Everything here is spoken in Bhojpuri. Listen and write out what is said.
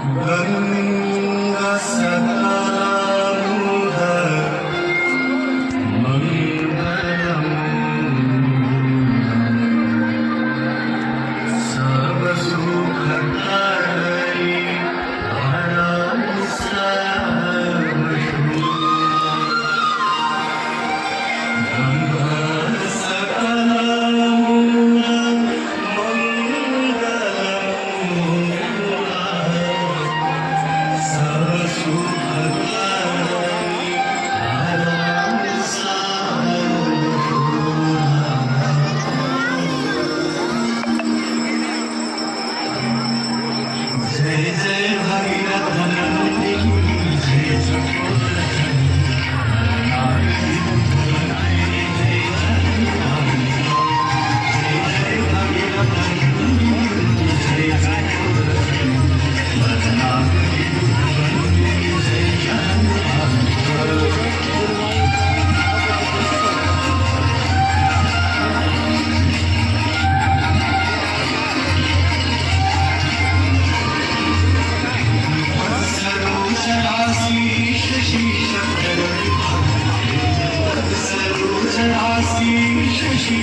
गंगा सदा मुदर मंगलम सब सुखदायी हरामि सर्वशुभ गंगा सकला मूलम जय जय भगीरथ नंदी जय शशि